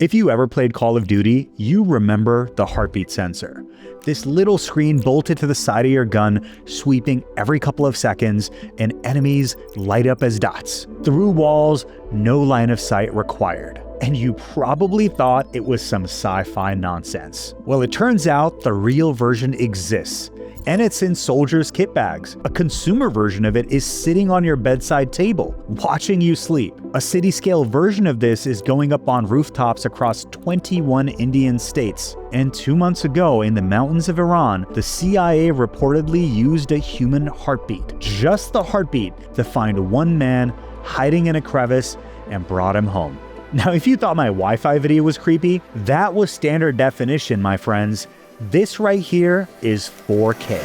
If you ever played Call of Duty, you remember the heartbeat sensor. This little screen bolted to the side of your gun, sweeping every couple of seconds, and enemies light up as dots. Through walls, no line of sight required. And you probably thought it was some sci-fi nonsense. Well, it turns out the real version exists. And it's in soldiers' kit bags. A consumer version of it is sitting on your bedside table, watching you sleep. A city-scale version of this is going up on rooftops across 21 Indian states. And 2 months ago, in the mountains of Iran, the CIA reportedly used a human heartbeat, just the heartbeat, to find one man hiding in a crevice and brought him home. Now, if you thought my Wi-Fi video was creepy, that was standard definition, my friends. This right here is 4K.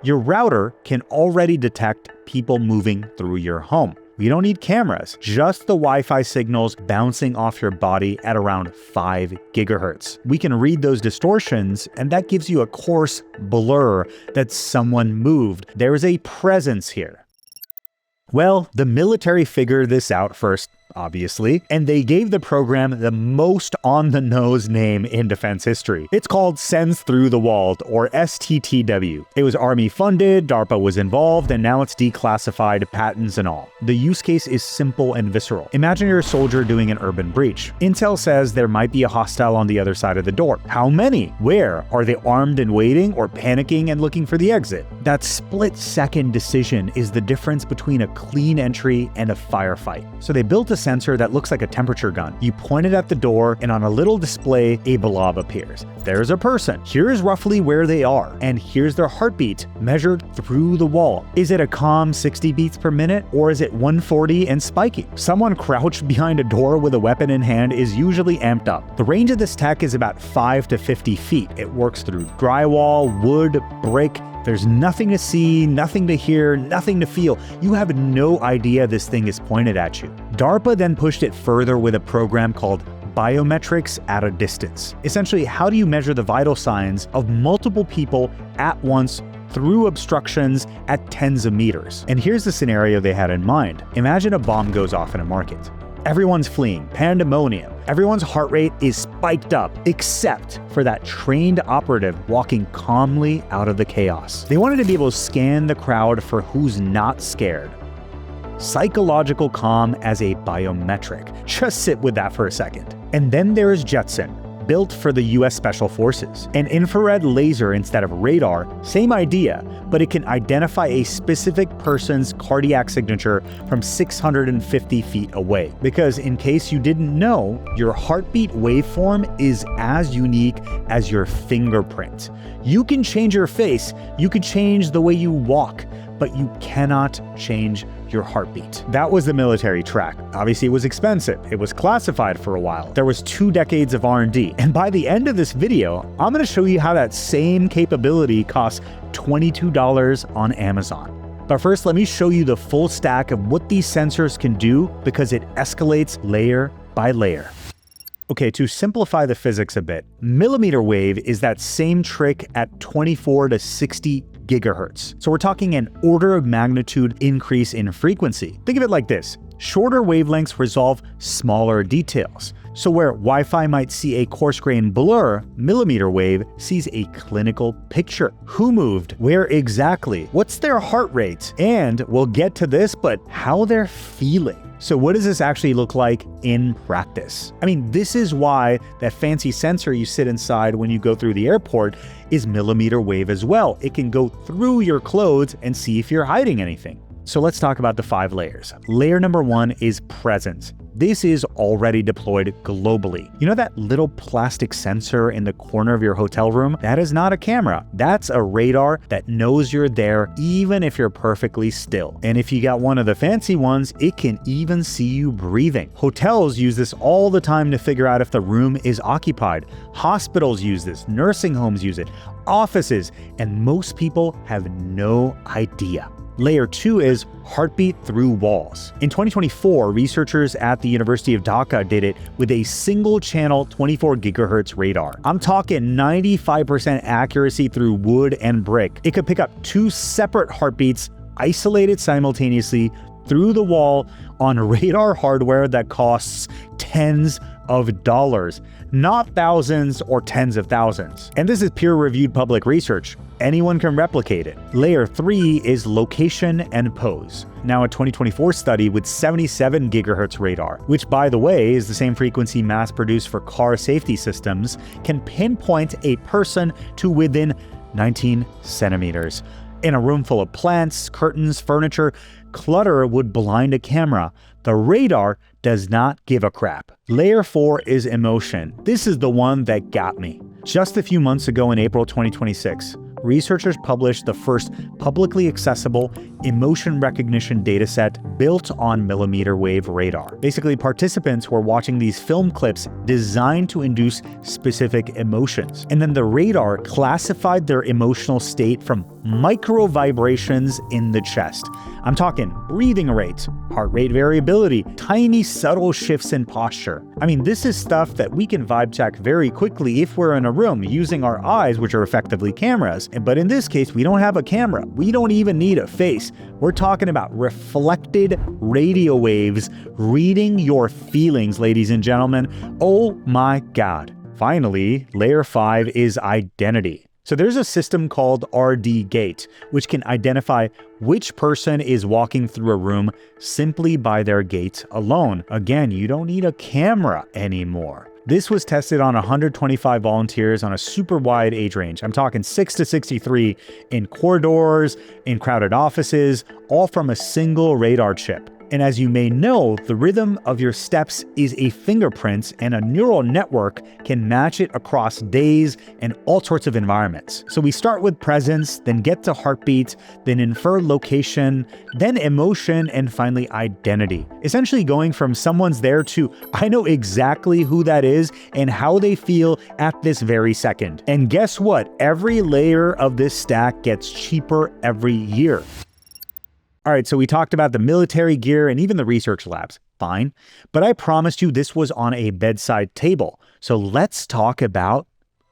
Your router can already detect people moving through your home. We don't need cameras, just the Wi-Fi signals bouncing off your body at around 5 gigahertz. We can read those distortions, and that gives you a coarse blur that someone moved. There is a presence here. Well, the military figured this out first, obviously, and they gave the program the most on-the-nose name in defense history. It's called Sends Through the Wall, or STTW. It was Army funded, DARPA was involved, and now it's declassified, patents and all. The use case is simple and visceral. Imagine you're a soldier doing an urban breach. Intel says there might be a hostile on the other side of the door. How many? Where? Are they armed and waiting, or panicking and looking for the exit? That split-second decision is the difference between a clean entry and a firefight. So they built a sensor that looks like a temperature gun. You point it at the door, and on a little display, a blob appears. There's a person. Here's roughly where they are, and here's their heartbeat measured through the wall. Is it a calm 60 beats per minute, or is it 140 and spiky? Someone crouched behind a door with a weapon in hand is usually amped up. The range of this tech is about 5 to 50 feet. It works through drywall, wood, brick. There's nothing to see, nothing to hear, nothing to feel. You have no idea this thing is pointed at you. DARPA then pushed it further with a program called biometrics-at-a-distance. Essentially, how do you measure the vital signs of multiple people at once through obstructions at tens of meters? And here's the scenario they had in mind. Imagine a bomb goes off in a market. Everyone's fleeing, pandemonium. Everyone's heart rate is spiked up, except for that trained operative walking calmly out of the chaos. They wanted to be able to scan the crowd for who's not scared. Psychological calm as a biometric. Just sit with that for a second. And then there is Jetson, built for the US Special Forces. An infrared laser instead of radar, same idea, but it can identify a specific person's cardiac signature from 650 feet away. Because in case you didn't know, your heartbeat waveform is as unique as your fingerprint. You can change your face, you can change the way you walk, but you cannot change your heartbeat. That was the military track. Obviously, it was expensive. It was classified for a while. There was 2 decades of R&D. And by the end of this video, I'm going to show you how that same capability costs $22 on Amazon. But first, let me show you the full stack of what these sensors can do, because it escalates layer by layer. Okay, to simplify the physics a bit, millimeter wave is that same trick at 24 to 60 gigahertz. So we're talking an order of magnitude increase in frequency. Think of it like this. Shorter wavelengths resolve smaller details. So where Wi-Fi might see a coarse-grained blur, millimeter wave sees a clinical picture. Who moved? Where exactly? What's their heart rate? And we'll get to this, but how they're feeling. So what does this actually look like in practice? I mean, this is why that fancy sensor you sit inside when you go through the airport is millimeter wave as well. It can go through your clothes and see if you're hiding anything. So let's talk about the 5 layers. Layer number 1 is presence. This is already deployed globally. You know that little plastic sensor in the corner of your hotel room? That is not a camera. That's a radar that knows you're there even if you're perfectly still. And if you got one of the fancy ones, it can even see you breathing. Hotels use this all the time to figure out if the room is occupied. Hospitals use this, nursing homes use it, offices, and most people have no idea. Layer 2 is heartbeat through walls. In 2024, researchers at the University of Dhaka did it with a single channel 24 gigahertz radar. I'm talking 95% accuracy through wood and brick. It could pick up 2 separate heartbeats isolated simultaneously through the wall on radar hardware that costs tens of dollars, not thousands or tens of thousands. And this is peer-reviewed public research. Anyone can replicate it. Layer 3 is location and pose. Now, a 2024 study with 77 gigahertz radar, which by the way is the same frequency mass-produced for car safety systems, can pinpoint a person to within 19 centimeters. In a room full of plants, curtains, furniture, clutter would blind a camera. The radar does not give a crap. Layer 4 is emotion. This is the one that got me. Just a few months ago in April 2026, researchers published the first publicly accessible emotion recognition dataset built on millimeter wave radar. Basically, participants were watching these film clips designed to induce specific emotions. And then the radar classified their emotional state from micro vibrations in the chest. I'm talking breathing rates, heart rate variability, tiny subtle shifts in posture. I mean, this is stuff that we can vibe check very quickly if we're in a room using our eyes, which are effectively cameras. But in this case, we don't have a camera. We don't even need a face. We're talking about reflected radio waves reading your feelings, ladies and gentlemen. Oh my God. Finally, layer 5 is identity. So there's a system called RD Gate, which can identify which person is walking through a room simply by their gait alone. Again, you don't need a camera anymore. This was tested on 125 volunteers on a super wide age range. I'm talking 6 to 63 in corridors, in crowded offices, all from a single radar chip. And as you may know, the rhythm of your steps is a fingerprint, and a neural network can match it across days and all sorts of environments. So we start with presence, then get to heartbeat, then infer location, then emotion, and finally identity. Essentially going from someone's there to I know exactly who that is and how they feel at this very second. And guess what? Every layer of this stack gets cheaper every year. All right, so we talked about the military gear and even the research labs. Fine. But I promised you this was on a bedside table. So let's talk about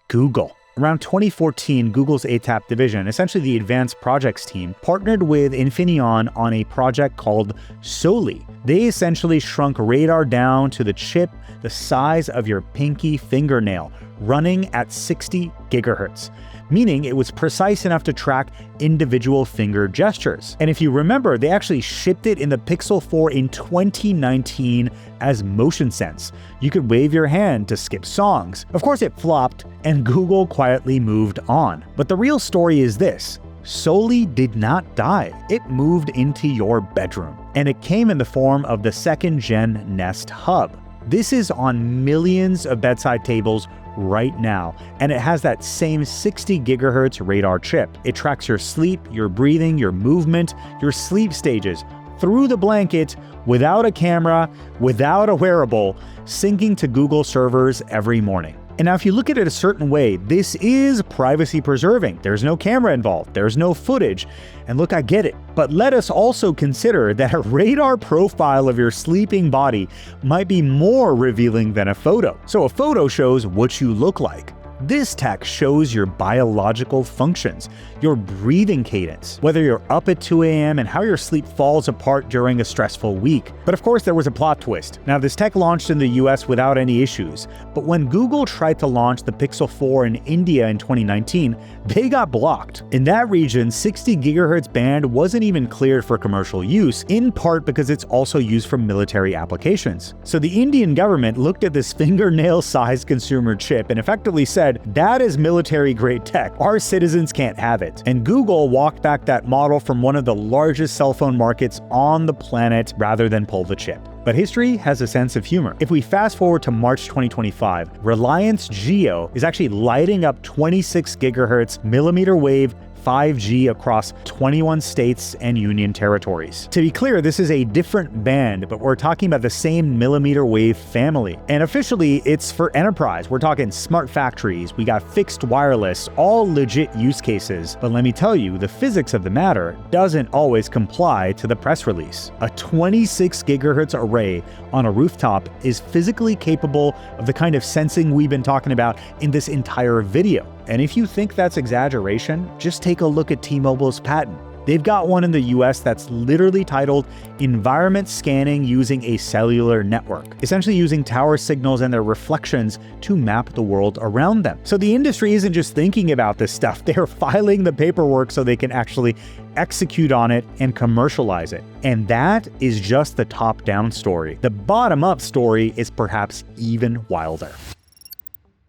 Google. Around 2014, Google's ATAP division, essentially the advanced projects team, partnered with Infineon on a project called Soli. They essentially shrunk radar down to the chip the size of your pinky fingernail, running at 60 gigahertz. Meaning it was precise enough to track individual finger gestures. And if you remember, they actually shipped it in the Pixel 4 in 2019 as Motion Sense. You could wave your hand to skip songs. Of course, it flopped, and Google quietly moved on. But the real story is this. Soli did not die. It moved into your bedroom. And it came in the form of the second-gen Nest Hub. This is on millions of bedside tables right now, and it has that same 60 gigahertz radar chip. It tracks your sleep, your breathing, your movement, your sleep stages through the blanket without a camera, without a wearable, syncing to Google servers every morning. And now if you look at it a certain way, this is privacy preserving. There's no camera involved. There's no footage. And look, I get it. But let us also consider that a radar profile of your sleeping body might be more revealing than a photo. So a photo shows what you look like. This tech shows your biological functions, your breathing cadence, whether you're up at 2 a.m. and how your sleep falls apart during a stressful week. But of course, there was a plot twist. Now, this tech launched in the US without any issues, but when Google tried to launch the Pixel 4 in India in 2019, they got blocked. In that region, 60 gigahertz band wasn't even cleared for commercial use, in part because it's also used for military applications. So the Indian government looked at this fingernail-sized consumer chip and effectively said, that is military-grade tech. Our citizens can't have it. And Google walked back that model from one of the largest cell phone markets on the planet rather than pull the chip. But history has a sense of humor. If we fast forward to March 2025, Reliance Jio is actually lighting up 26 gigahertz millimeter wave 5G across 21 states and union territories. To be clear, this is a different band, but we're talking about the same millimeter wave family. And officially, it's for enterprise. We're talking smart factories, we got fixed wireless, all legit use cases. But let me tell you, the physics of the matter doesn't always comply to the press release. A 26 gigahertz array on a rooftop is physically capable of the kind of sensing we've been talking about in this entire video. And if you think that's exaggeration, just take a look at T-Mobile's patent. They've got one in the US that's literally titled Environment Scanning Using a Cellular Network, essentially using tower signals and their reflections to map the world around them. So the industry isn't just thinking about this stuff, they're filing the paperwork so they can actually execute on it and commercialize it. And that is just the top-down story. The bottom-up story is perhaps even wilder.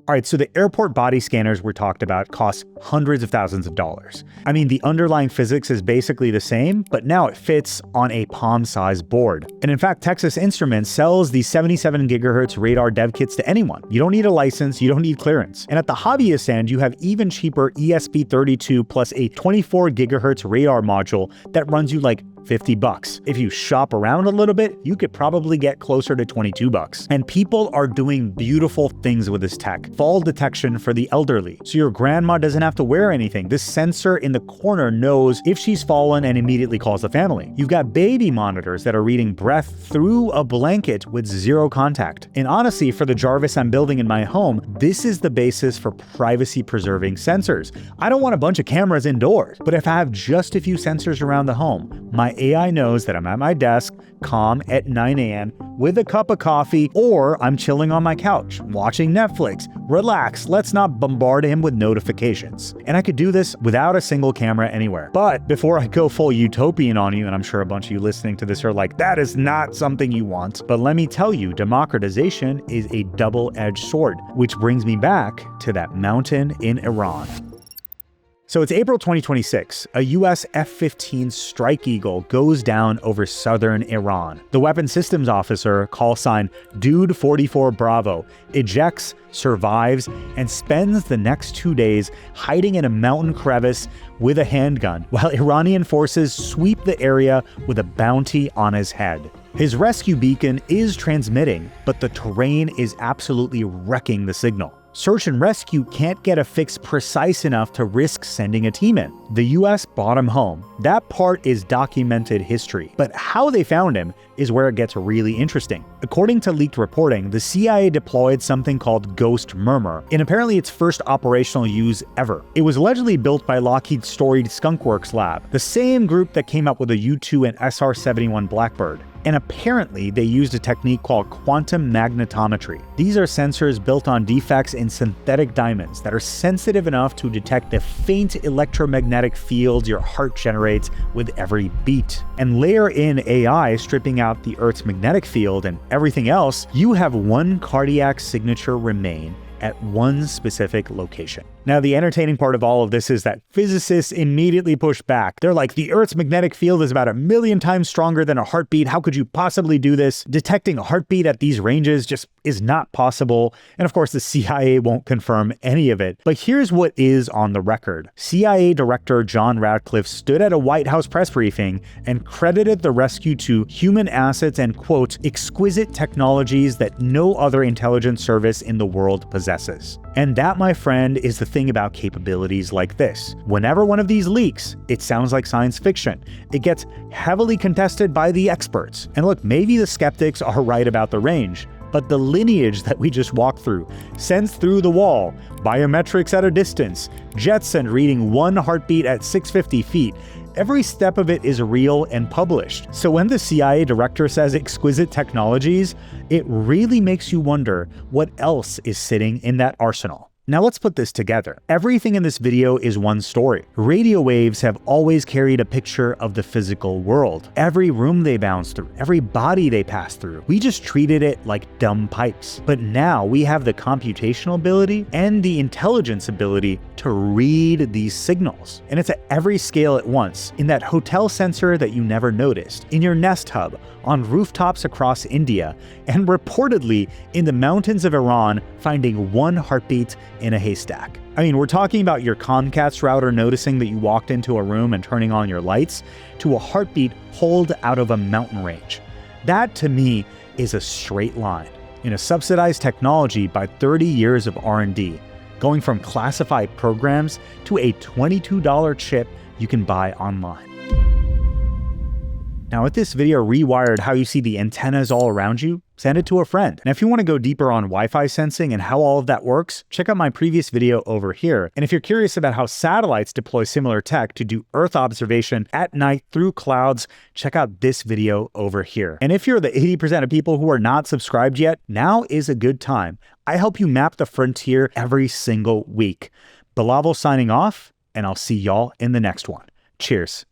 All right, so the airport body scanners we're talked about cost hundreds of thousands of dollars. I mean, the underlying physics is basically the same, but now it fits on a palm-sized board. And in fact, Texas Instruments sells these 77 gigahertz radar dev kits to anyone. You don't need a license, you don't need clearance. And at the hobbyist end, you have even cheaper ESP32 plus a 24 gigahertz radar module that runs you like $50. If you shop around a little bit, you could probably get closer to $22. And people are doing beautiful things with this tech. Fall detection for the elderly. So your grandma doesn't have to wear anything. This sensor in the corner knows if she's fallen and immediately calls the family. You've got baby monitors that are reading breath through a blanket with zero contact. And honestly, for the Jarvis I'm building in my home, this is the basis for privacy-preserving sensors. I don't want a bunch of cameras indoors, but if I have just a few sensors around the home, my AI knows that I'm at my desk, calm at 9 a.m. with a cup of coffee, or I'm chilling on my couch, watching Netflix. Relax, let's not bombard him with notifications. And I could do this without a single camera anywhere. But before I go full utopian on you, and I'm sure a bunch of you listening to this are like, that is not something you want. But let me tell you, democratization is a double-edged sword, which brings me back to that mountain in Iran. So it's April 2026. A US F-15 Strike Eagle goes down over southern Iran. The weapons systems officer, call sign Dude 44 Bravo, ejects, survives, and spends the next 2 days hiding in a mountain crevice with a handgun, while Iranian forces sweep the area with a bounty on his head. His rescue beacon is transmitting, but the terrain is absolutely wrecking the signal. Search and rescue can't get a fix precise enough to risk sending a team in. The US brought him home. That part is documented history. But how they found him is where it gets really interesting. According to leaked reporting, the CIA deployed something called Ghost Murmur in apparently its first operational use ever. It was allegedly built by Lockheed's storied Skunkworks lab, the same group that came up with the U-2 and SR-71 Blackbird. And apparently, they used a technique called quantum magnetometry. These are sensors built on defects in synthetic diamonds that are sensitive enough to detect the faint electromagnetic fields your heart generates with every beat. And layer in AI stripping out the Earth's magnetic field and everything else, you have one cardiac signature remain at one specific location. Now, the entertaining part of all of this is that physicists immediately push back. They're like, the Earth's magnetic field is about 1,000,000 times stronger than a heartbeat. How could you possibly do this? Detecting a heartbeat at these ranges just is not possible. And of course, the CIA won't confirm any of it. But here's what is on the record. CIA Director John Radcliffe stood at a White House press briefing and credited the rescue to human assets and, quote, exquisite technologies that no other intelligence service in the world possesses. And that, my friend, is the thing about capabilities like this. Whenever one of these leaks, it sounds like science fiction. It gets heavily contested by the experts. And look, maybe the skeptics are right about the range, but the lineage that we just walked through, sends through the wall, biometrics at a distance, Jetson reading one heartbeat at 650 feet, every step of it is real and published. So when the CIA director says exquisite technologies, it really makes you wonder what else is sitting in that arsenal. Now let's put this together. Everything in this video is one story. Radio waves have always carried a picture of the physical world. Every room they bounce through, every body they pass through. We just treated it like dumb pipes. But now we have the computational ability and the intelligence ability to read these signals. And it's at every scale at once. In that hotel sensor that you never noticed, in your Nest Hub, on rooftops across India, and reportedly in the mountains of Iran, finding one heartbeat in a haystack. I mean, we're talking about your Comcast router noticing that you walked into a room and turning on your lights, to a heartbeat pulled out of a mountain range. That, to me, is a straight line in a subsidized technology by 30 years of R&D, going from classified programs to a $22 chip you can buy online. Now, if this video rewired how you see the antennas all around you, send it to a friend. And if you want to go deeper on Wi-Fi sensing and how all of that works, check out my previous video over here. And if you're curious about how satellites deploy similar tech to do Earth observation at night through clouds, check out this video over here. And if you're the 80% of people who are not subscribed yet, now is a good time. I help you map the frontier every single week. Bilal signing off, and I'll see y'all in the next one. Cheers.